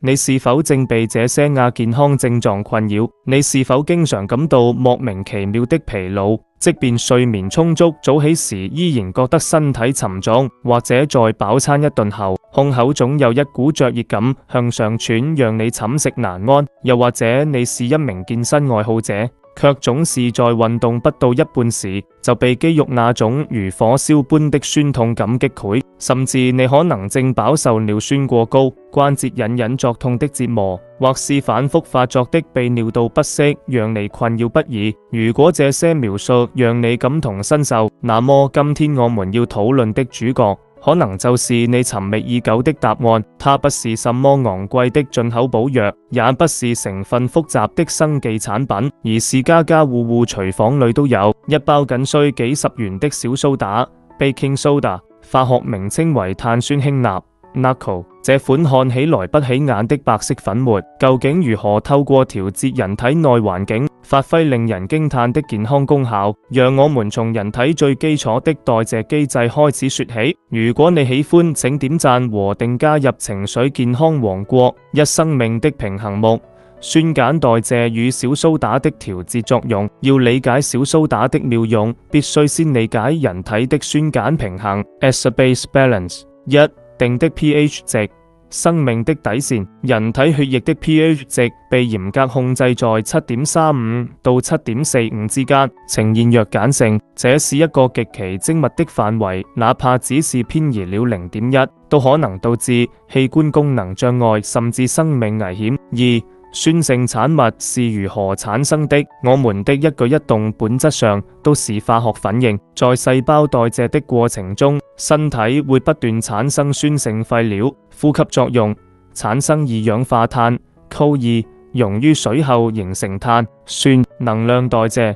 你是否正被這些亞健康症狀困擾？你是否經常感到莫名其妙的疲勞？即便睡眠充足，早起時依然覺得身體沉重，或者在飽餐一頓後，胸口總有一股灼熱感向上竄，讓你寢食難安。又或者你是一名健身愛好者，卻總是在運動不到一半時就被肌肉那種如火燒般的酸痛感擊潰，甚至你可能正飽受尿酸過高、關節隱隱作痛的折磨，或是反覆發作的泌尿道不適，讓你困擾不已。如果這些描述讓你感同身受，那麼今天我們要討論的主角，可能就是你尋覓已久的答案。它不是什麼昂貴的進口補藥，也不是成分複雜的生技產品，而是家家戶戶廚房裏都有一包僅需幾十元的小蘇打 （baking soda）， 化學名稱為碳酸氫鈉 （NaCl）。這款看起來不起眼的白色粉末，究竟如何透過調節人體內環境，發揮令人驚嘆的健康功效？讓我們從人體最基礎的代謝機制開始說起。如果你喜歡，請點讚和定加入情緒健康王國一生命的平衡木。酸鹼代謝與小蘇打的調節作用。要理解小蘇打的妙用，必須先理解人體的酸鹼平衡 （acid-base balance）。1. 定的 pH 值，生命的底線。人體血液的 pH 值被嚴格控制在 7.35 到 7.45 之間，呈現弱鹼性。這是一個極其精密的範圍，哪怕只是偏移了 0.1， 都可能導致器官功能障礙，甚至生命危險。2. 酸性產物是如何產生的？我們的一舉一動本質上都是化學反應。在細胞代謝的過程中，身體會不斷產生酸性廢料，呼吸作用產生二氧化碳 CO2， 溶於水後形成碳酸。能量代謝，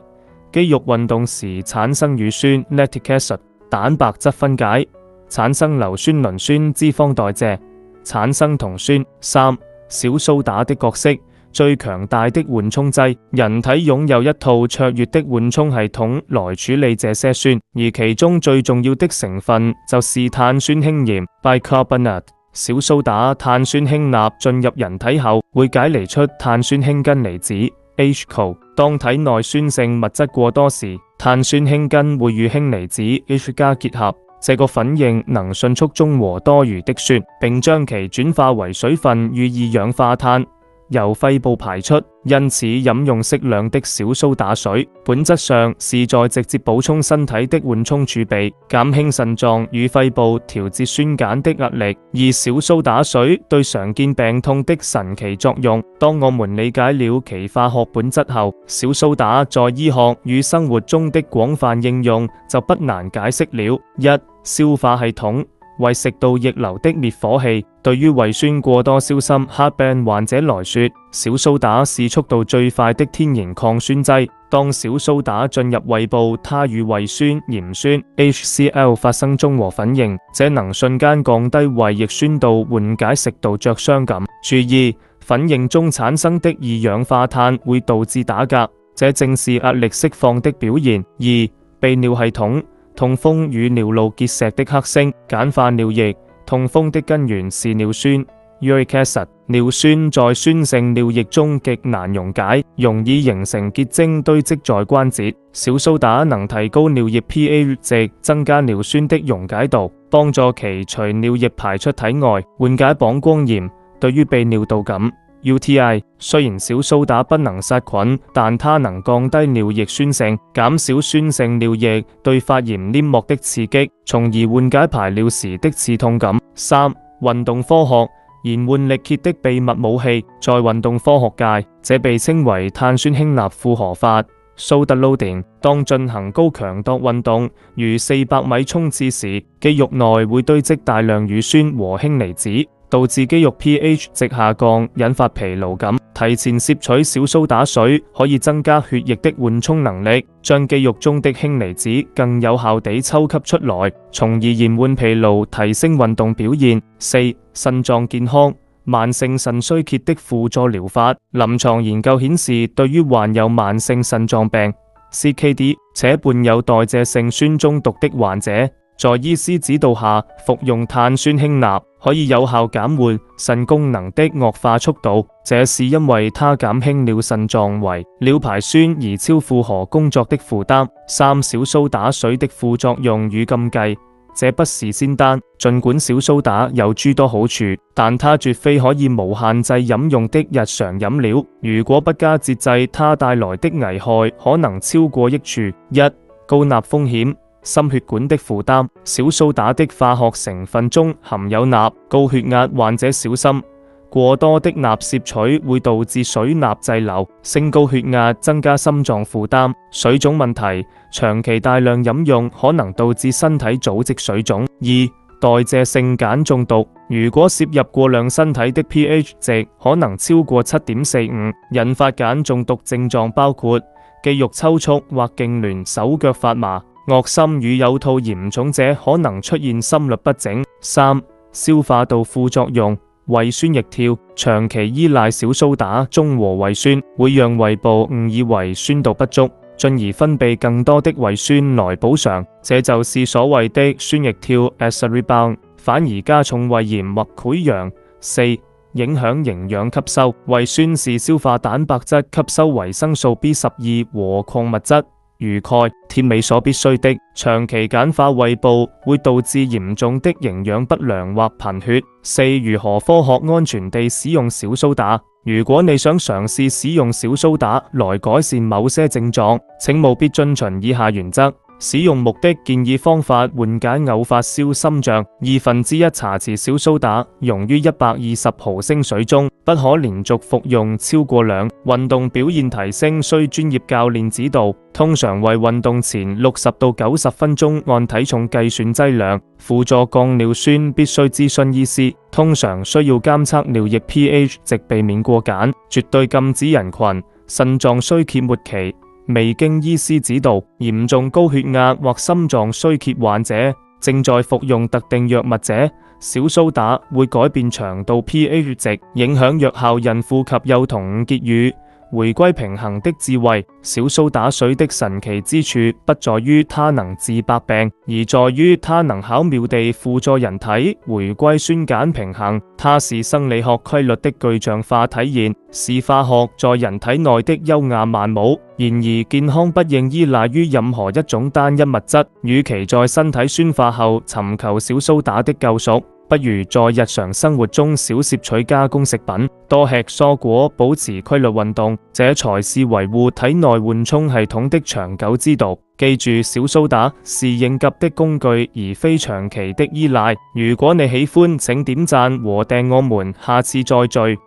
肌肉運動時產生乳酸 lactic acid， 蛋白質分解產生硫酸磷酸。脂肪代謝產生酮酸。3. 小蘇打的角色，最強大的緩衝劑。人體擁有一套卓越的緩衝系統來處理這些酸，而其中最重要的成分就是碳酸氫鹽 bicarbonate。小蘇打碳酸氫鈉進入人體後，會解離出碳酸氫根離子 HCl。當體內酸性物質過多時，碳酸氫根會與氫離子 H 加結合。這個反應能迅速中和多餘的酸，並將其轉化為水分與二氧化碳，由肺部排出。因此，飲用適量的小蘇打水，本質上是在直接補充身體的緩衝儲備，減輕腎臟與肺部調節酸鹼的壓力。而小蘇打水對常見病痛的神奇作用，當我們理解了其化學本質後，小蘇打在醫學與生活中的廣泛應用就不難解釋了。1. 消化系統，為食道逆流的滅火器。對於胃酸過多小心黑病患者來說，小蘇打是速度最快的天然抗酸劑。當小蘇打進入胃部，它與胃酸、鹽酸 HCl 發生中和反應，這能瞬間降低胃液酸度，緩解食道灼傷感。注意，反應中產生的二氧化碳會導致打嗝，這正是壓力釋放的表現。2. 泌尿系統，痛風與尿路結石的剋星，鹼化尿液。痛風的根源是尿酸 （uric acid）。尿酸在酸性尿液中極難溶解，容易形成結晶堆積在關節。小蘇打能提高尿液 pH 值，增加尿酸的溶解度，幫助其隨尿液排出體外，緩解膀胱炎。對於泌尿道感 UTI， 雖然小蘇打不能殺菌，但它能降低尿液酸性，減少酸性尿液對發炎黏膜的刺激，從而緩解排尿時的刺痛感。3. 運動科學，延緩力竭的秘密武器。在運動科學界，這被稱為碳酸氫鈉負荷法 （Soda loading）。當進行高強度運動，如400米衝刺時，肌肉內會堆積大量乳酸和氫離子，導致肌肉 pH 值下降，引發疲勞感。提前攝取小蘇打水可以增加血液的緩衝能力，將肌肉中的氫離子更有效地抽吸出來，從而延緩疲勞，提升運動表現。4. 腎臟健康，慢性腎衰竭的輔助療法。臨床研究顯示，對於患有慢性腎臟病 CKD 且伴有代謝性酸中毒的患者，在醫師指導下服用碳酸氫鈉，可以有效減緩腎功能的惡化速度，這是因為它減輕了腎臟為了排酸而超負荷工作的負擔。三、小蘇打水的副作用與禁忌。這不是仙丹，儘管小蘇打有諸多好處，但它絕非可以無限制飲用的日常飲料。如果不加節制，它帶來的危害可能超過益處。一、高鈉風險。心血管的負擔。小蘇打的化學成分中含有鈉，高血壓患者小心。過多的鈉攝取會導致水鈉滯留，升高血壓，增加心臟負擔、水腫問題。長期大量飲用可能導致身體組織水腫。二、代謝性鹼中毒。如果攝入過量，身體的 pH 值可能超過 7.45， 引發鹼中毒症狀包括肌肉抽搐或痙攣、手腳發麻。噁心與嘔吐嚴重者可能出現心律不整。三、消化道副作用。胃酸逆跳。長期依賴小蘇打中和胃酸，會讓胃部誤以為酸度不足，進而分泌更多的胃酸來補償，這就是所謂的酸逆跳 acid rebound， 反而加重胃炎或潰瘍。四、影響營養吸收。胃酸是消化蛋白質、吸收維生素 B12和礦物質如鈣、鐵、鎂所必須的。長期鹼化胃部會導致嚴重的營養不良或貧血。四、如何科學安全地使用小蘇打。如果你想嘗試使用小蘇打來改善某些症狀，請務必遵循以下原則。使用目的建議方法：緩解偶發燒心臟，1/2茶匙小蘇打溶於120毫升水中，不可連續服用超過2。運動表現提升需專業教練指導，通常為運動前60到90分鐘按體重計算劑量。輔助降尿酸必須諮詢醫師，通常需要監測尿液 pH 值，避免過鹼。絕對禁止人群：腎臟衰竭末期、未經醫師指導、嚴重高血壓或心臟衰竭患者、正在服用特定藥物者。小蘇打會改變腸道 pH 值，影響藥效孕婦及幼童結乳。回歸平衡的智慧。小蘇打水的神奇之處不在於它能治百病，而在於它能巧妙地輔助人體回歸酸鹼平衡。它是生理學規律的具象化體現，是化學在人體內的優雅曼舞。然而，健康不應依賴於任何一種單一物質。與其在身體酸化後尋求小蘇打的救贖，不如在日常生活中少攝取加工食品，多吃蔬果，保持規律運動，這才是維護體內緩衝系統的長久之道。記住，小蘇打是應急的工具，而非長期的依賴。如果你喜歡，請點讚和訂我們，下次再聚。